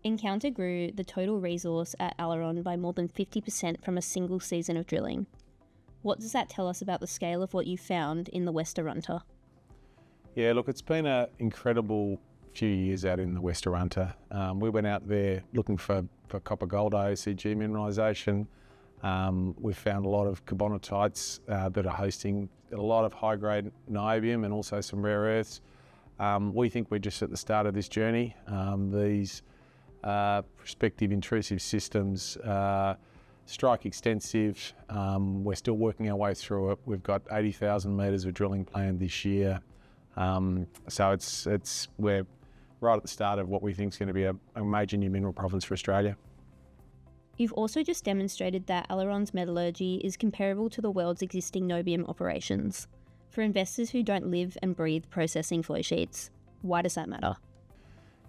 Encounter grew the total resource at Aileron by more than 50% from a single season of drilling. What does that tell us about the scale of what you found in the West Arunta? Yeah, look, it's been an incredible few years out in the West Arunta. We went out there looking for copper gold ASC mineralisation. We've found a lot of carbonatites that are hosting a lot of high-grade niobium and also some rare earths. We think we're just at the start of this journey. These prospective intrusive systems strike extensive. We're still working our way through it. We've got 80,000 metres of drilling planned this year. So we're right at the start of what we think is going to be a major new mineral province for Australia. You've also just demonstrated that Aileron's metallurgy is comparable to the world's existing niobium operations. For investors who don't live and breathe processing flow sheets, why does that matter?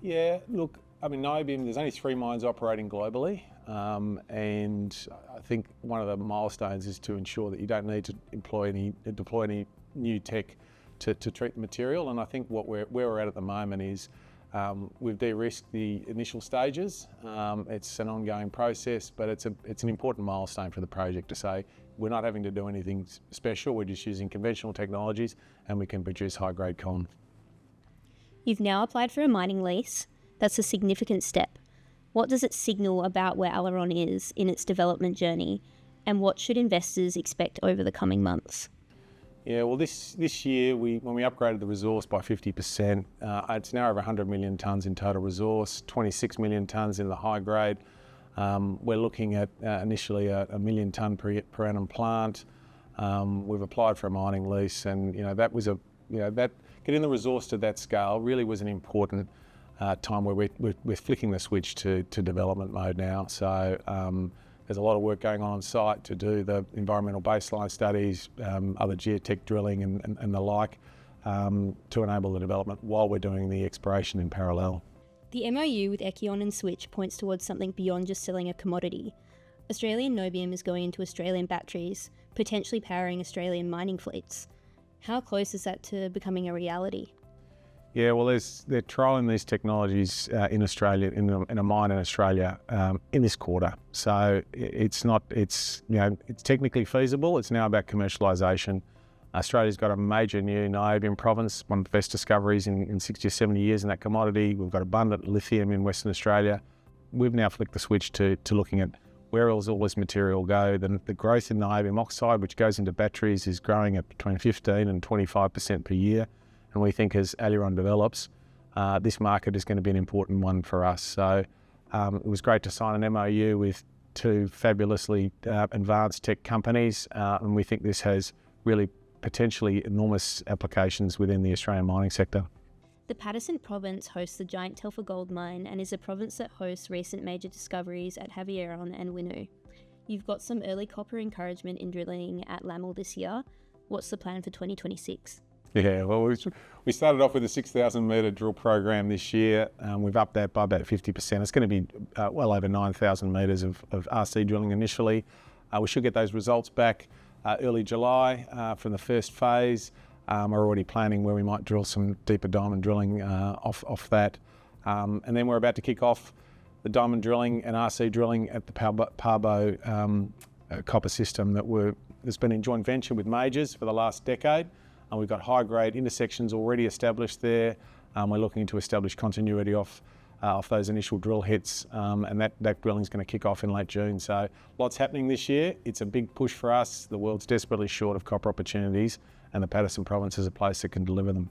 Yeah, look, I mean, niobium, there's only 3 mines operating globally, and I think one of the milestones is to ensure that you don't need to deploy any new tech to treat the material. And I think where we're at the moment is we've de-risked the initial stages. It's an ongoing process, but it's an important milestone for the project to say we're not having to do anything special. We're just using conventional technologies, and we can produce high-grade con. You've now applied for a mining lease. That's a significant step. What does it signal about where Aileron is in its development journey, and what should investors expect over the coming months? Yeah, well, this year, when we upgraded the resource by 50%, it's now over 100 million tonnes in total resource, 26 million tonnes in the high grade. We're looking at initially a 1 million tonne per annum plant. We've applied for a mining lease, and that was that getting the resource to that scale really was an important time where we're flicking the switch to development mode now. So there's a lot of work going on site to do the environmental baseline studies, other geotech drilling and the like, to enable the development while we're doing the exploration in parallel. The MOU with Aileron and Switch points towards something beyond just selling a commodity. Australian niobium is going into Australian batteries, potentially powering Australian mining fleets. How close is that to becoming a reality? Yeah, well, they're trialling these technologies in Australia, in a mine in Australia, in this quarter. So it's technically feasible. It's now about commercialisation. Australia's got a major new niobium province, one of the best discoveries in 60 or 70 years in that commodity. We've got abundant lithium in Western Australia. We've now flicked the switch to looking at where else all this material go. The growth in niobium oxide, which goes into batteries, is growing at between 15 and 25% per year. And we think as Aileron develops, this market is going to be an important one for us. So it was great to sign an MOU with 2 fabulously advanced tech companies, and we think this has really potentially enormous applications within the Australian mining sector. The Paterson Province hosts the giant Telfer gold mine and is a province that hosts recent major discoveries at Aileron and Winu. You've got some early copper encouragement in drilling at Lamel this year. What's the plan for 2026? Yeah, well, we started off with a 6,000 metre drill program this year. We've upped that by about 50%. It's going to be well over 9,000 metres of RC drilling initially. We should get those results back early July from the first phase. We're already planning where we might drill some deeper diamond drilling off that. And then we're about to kick off the diamond drilling and RC drilling at the Parbo copper system that's been in joint venture with majors for the last decade. And we've got high-grade intersections already established there. We're looking to establish continuity off those initial drill hits, and that drilling is going to kick off in late June. So lots happening this year. It's a big push for us. The world's desperately short of copper opportunities, and the Paterson Province is a place that can deliver them.